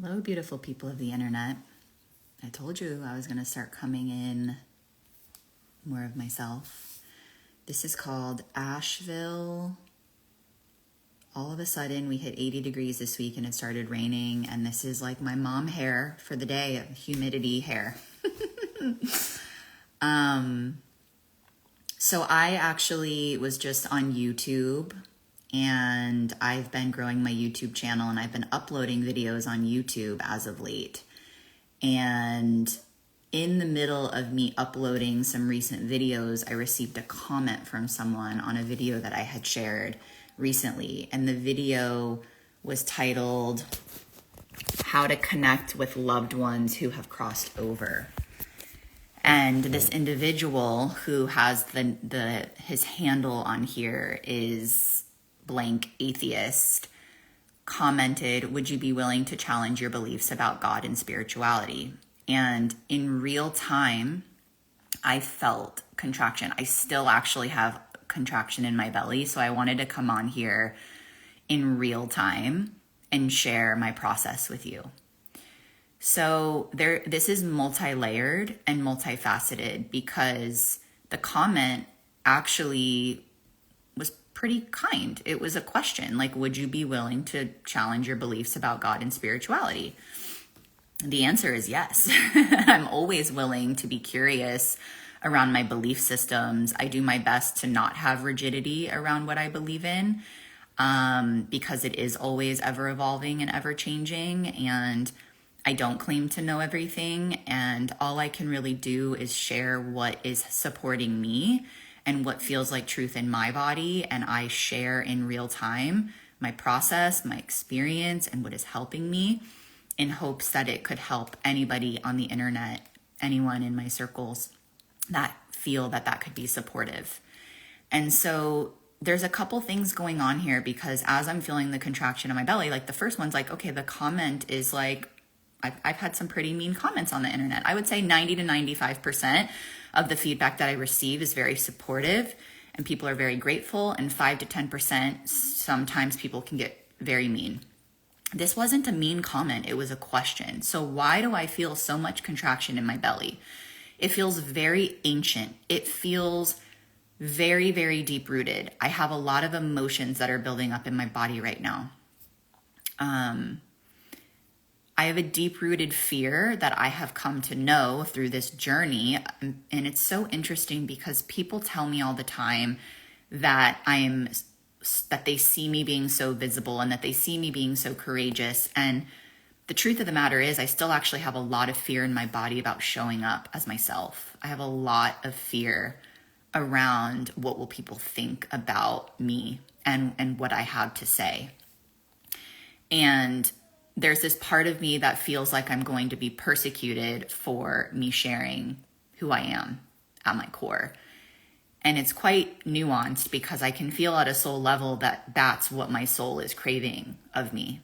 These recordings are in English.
Hello, beautiful people of the internet. I told you I was going to start coming in more of myself. This is called Asheville. All of a sudden, we hit 80 degrees this week and it started raining. And this is like my mom hair for the day, humidity hair. So I actually was just on YouTube. And I've been growing my YouTube channel and I've been uploading videos on YouTube as of late. And in the middle of me uploading some recent videos, I received a comment from someone on a video that I had shared recently. And the video was titled, How to Connect with Loved Ones Who Have Crossed Over. And this individual who has his handle on here is blank atheist, commented, would you be willing to challenge your beliefs about God and spirituality? And in real time, I felt contraction. I still actually have contraction in my belly. So I wanted to come on here in real time and share my process with you. So this is multi-layered and multifaceted because the comment actually was pretty kind. It was a question like, would you be willing to challenge your beliefs about God and spirituality? The answer is yes. I'm always willing to be curious around my belief systems. I do my best to not have rigidity around what I believe in because it is always ever evolving and ever changing. And I don't claim to know everything. And all I can really do is share what is supporting me and what feels like truth in my body. And I share in real time my process, my experience, and what is helping me in hopes that it could help anybody on the internet, anyone in my circles that feel that that could be supportive. And so there's a couple things going on here because as I'm feeling the contraction in my belly, like the first one's like, okay, the comment is like, I've had some pretty mean comments on the internet. I would say 90 to 95% of the feedback that I receive is very supportive and people are very grateful. And 5 to 10%, sometimes people can get very mean. This wasn't a mean comment. It was a question. So why do I feel so much contraction in my belly? It feels very ancient. It feels very, very deep rooted. I have a lot of emotions that are building up in my body right now. I have a deep-rooted fear that I have come to know through this journey. And it's so interesting because people tell me all the time that that they see me being so visible and that they see me being so courageous. And the truth of the matter is I still actually have a lot of fear in my body about showing up as myself. I have a lot of fear around what will people think about me and what I have to say. And there's this part of me that feels like I'm going to be persecuted for me sharing who I am at my core. And it's quite nuanced because I can feel at a soul level that that's what my soul is craving of me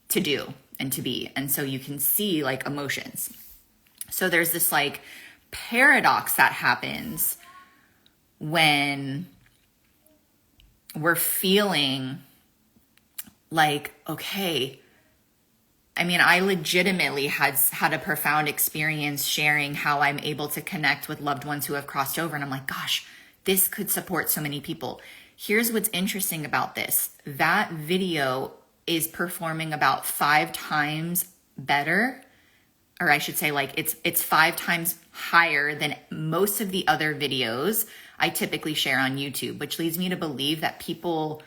to do and to be. And so you can see like emotions. So there's this like paradox that happens when we're feeling like, okay, I mean, I legitimately had a profound experience sharing how I'm able to connect with loved ones who have crossed over. And I'm like, gosh, this could support so many people. Here's what's interesting about this. That video is performing about 5 times better, or I should say like it's 5 times higher than most of the other videos I typically share on YouTube, which leads me to believe that people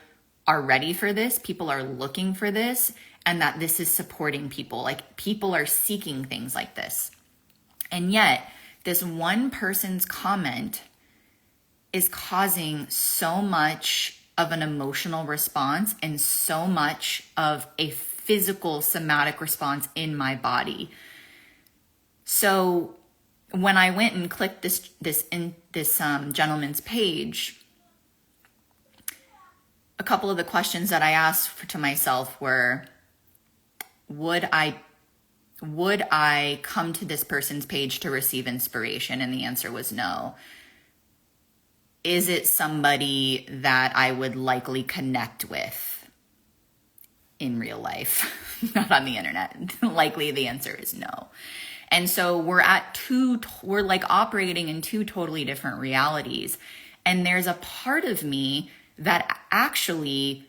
are ready for this. People are looking for this. And that this is supporting people. Like people are seeking things like this. And yet this one person's comment is causing so much of an emotional response and so much of a physical somatic response in my body. So when I went and clicked this gentleman's page, a couple of the questions that I asked to myself were, would I come to this person's page to receive inspiration? And the answer was no. Is it somebody that I would likely connect with? in real life, not on the internet. Likely the answer is no. And so we're like operating in two totally different realities. And there's a part of me that actually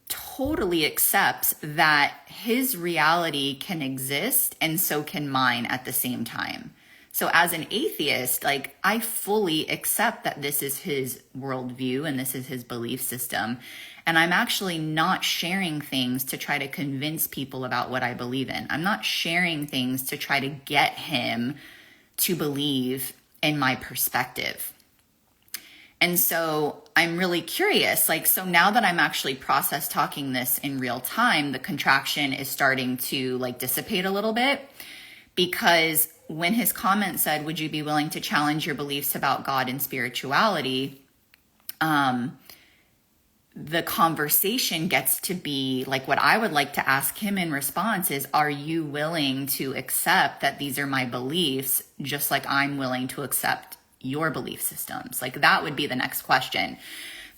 totally accepts that his reality can exist and so can mine at the same time. So as an atheist, like, I fully accept that this is his worldview and this is his belief system. And I'm actually not sharing things to try to convince people about what I believe in. I'm not sharing things to try to get him to believe in my perspective. And so I'm really curious, like, so now that I'm actually process talking this in real time, the contraction is starting to like dissipate a little bit, because when his comment said, would you be willing to challenge your beliefs about God and spirituality? The conversation gets to be like, what I would like to ask him in response is, are you willing to accept that these are my beliefs, just like I'm willing to accept your belief systems? Like, that would be the next question,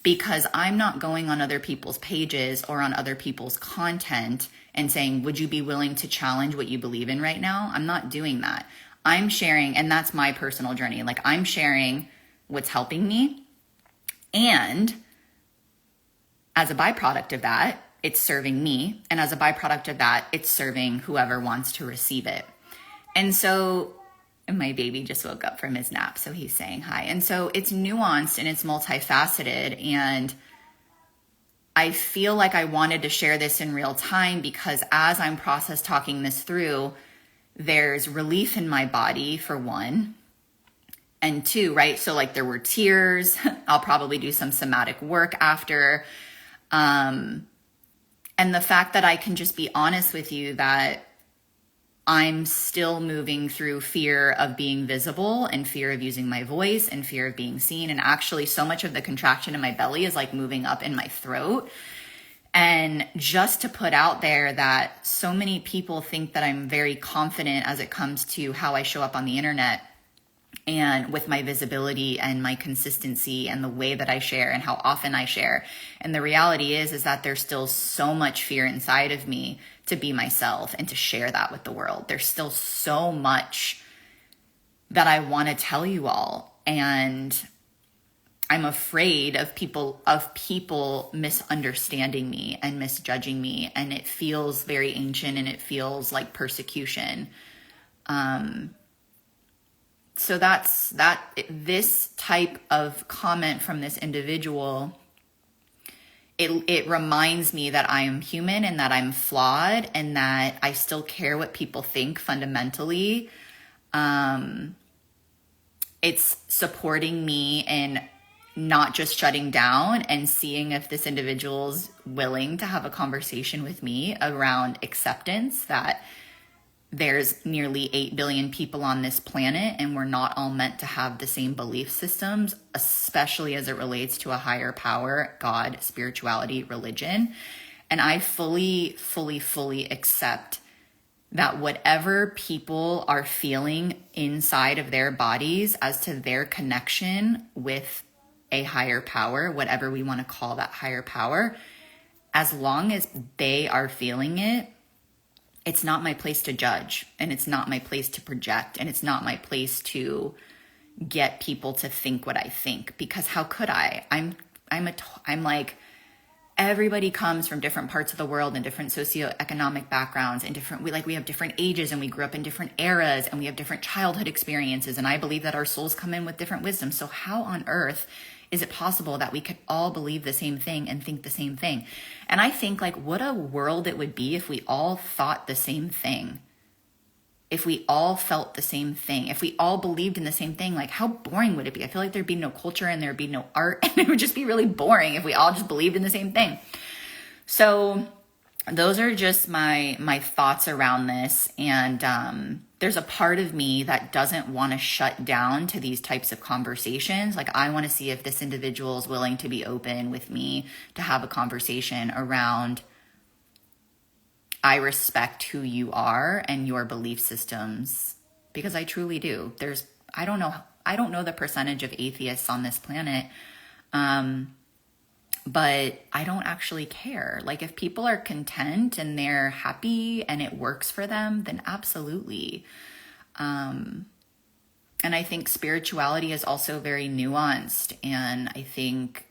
because I'm not going on other people's pages or on other people's content and saying, would you be willing to challenge what you believe in right now? I'm not doing that. I'm sharing, and that's my personal journey. Like, I'm sharing what's helping me, and as a byproduct of that, it's serving me. And as a byproduct of that, it's serving whoever wants to receive it. And so, and my baby just woke up from his nap, so he's saying hi. And so it's nuanced and it's multifaceted. And I feel like I wanted to share this in real time, because as I'm process talking this through, there's relief in my body, for one. And two, right? So like, there were tears. I'll probably do some somatic work after. And the fact that I can just be honest with you that I'm still moving through fear of being visible and fear of using my voice and fear of being seen. And actually, so much of the contraction in my belly is like moving up in my throat. And just to put out there that so many people think that I'm very confident as it comes to how I show up on the internet, and with my visibility and my consistency and the way that I share and how often I share. And the reality is that there's still so much fear inside of me to be myself and to share that with the world. There's still so much that I want to tell you all. And I'm afraid of people misunderstanding me and misjudging me. And it feels very ancient and it feels like persecution. So that's that. This type of comment from this individual, it reminds me that I am human and that I'm flawed and that I still care what people think fundamentally. It's supporting me in not just shutting down and seeing if this individual's willing to have a conversation with me around acceptance, that there's nearly 8 billion people on this planet and we're not all meant to have the same belief systems, especially as it relates to a higher power, God, spirituality, religion. And I fully accept that whatever people are feeling inside of their bodies as to their connection with a higher power, whatever we want to call that higher power, as long as they are feeling it, it's not my place to judge, and it's not my place to project, and it's not my place to get people to think what I think, because how could I? I'm like, everybody comes from different parts of the world and different socioeconomic backgrounds and we have different ages, and we grew up in different eras, and we have different childhood experiences. And I believe that our souls come in with different wisdom. So how on earth is it possible that we could all believe the same thing and think the same thing? And I think, like, what a world it would be if we all thought the same thing. If we all felt the same thing. If we all believed in the same thing, like, how boring would it be? I feel like there'd be no culture and there'd be no art, and it would just be really boring if we all just believed in the same thing. So those are just my thoughts around this. And there's a part of me that doesn't want to shut down to these types of conversations. Like, I want to see if this individual is willing to be open with me to have a conversation around, I respect who you are and your belief systems, because I truly do. I don't know the percentage of atheists on this planet. but I don't actually care. Like if people are content and they're happy and it works for them, then absolutely. And I think spirituality is also very nuanced. And I think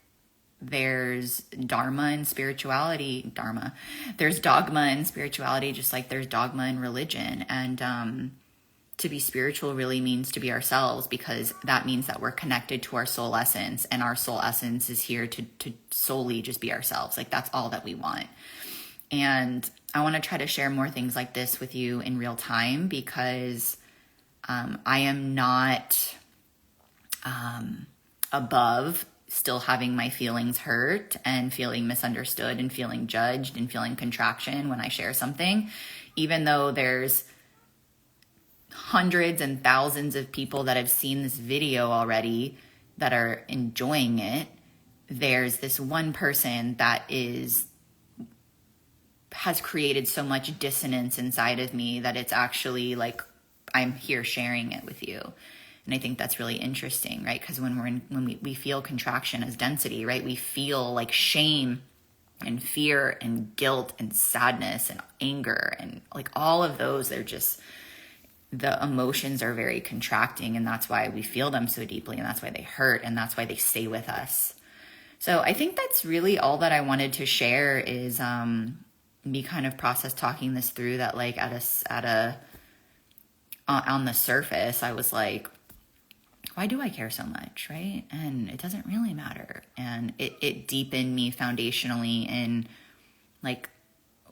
there's dharma in spirituality, there's dogma in spirituality, just like there's dogma in religion. And to be spiritual really means to be ourselves, because that means that we're connected to our soul essence, and our soul essence is here to solely just be ourselves. Like that's all that we want. And I want to try to share more things like this with you in real time, because I am not above still having my feelings hurt and feeling misunderstood and feeling judged and feeling contraction when I share something, even though there's hundreds and thousands of people that have seen this video already that are enjoying it. There's this one person that has created so much dissonance inside of me that it's actually like I'm here sharing it with you. And I think that's really interesting, right? Because when we feel contraction as density, right? We feel like shame and fear and guilt and sadness and anger and like all of those, they're just, the emotions are very contracting, and that's why we feel them so deeply, and that's why they hurt, and that's why they stay with us. So I think that's really all that I wanted to share is me kind of process talking this through, that like on the surface, I was like, why do I care so much, right? And it doesn't really matter. And it deepened me foundationally in like,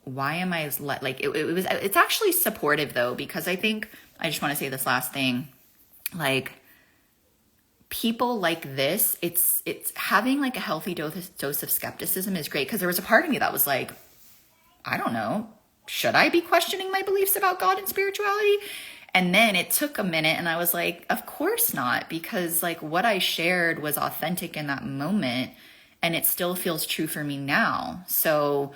why am I like, it's actually supportive though, because I think, I just want to say this last thing, like people like this, it's having like a healthy dose of skepticism is great. Because there was a part of me that was like, I don't know, should I be questioning my beliefs about God and spirituality? And then it took a minute and I was like, of course not, because like what I shared was authentic in that moment and it still feels true for me now. So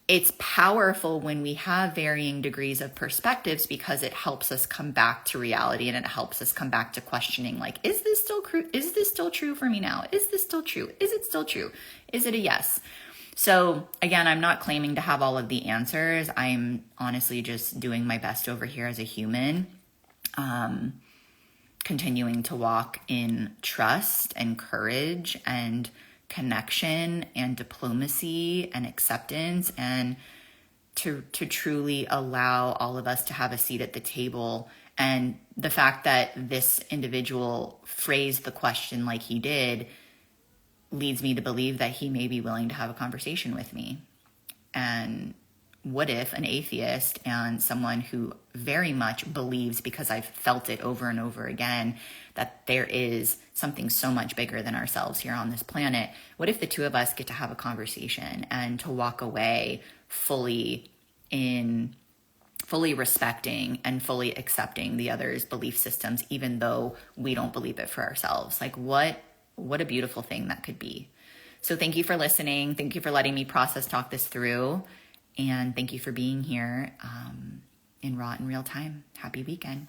it's powerful when we have varying degrees of perspectives, because it helps us come back to reality, and it helps us come back to questioning, like, is this still true? Is this still true for me now? Is this still true? Is it still true? Is it a yes? So again, I'm not claiming to have all of the answers. I'm honestly just doing my best over here as a human, continuing to walk in trust and courage and connection and diplomacy and acceptance, and to truly allow all of us to have a seat at the table. And the fact that this individual phrased the question like he did leads me to believe that he may be willing to have a conversation with me. And what if an atheist and someone who very much believes, because I've felt it over and over again, that there is something so much bigger than ourselves here on this planet, what if the two of us get to have a conversation and to walk away fully respecting and fully accepting the other's belief systems, even though we don't believe it for ourselves? Like what a beautiful thing that could be. So thank you for listening. Thank you for letting me talk this through. And thank you for being here in Raw in Real Time. Happy weekend.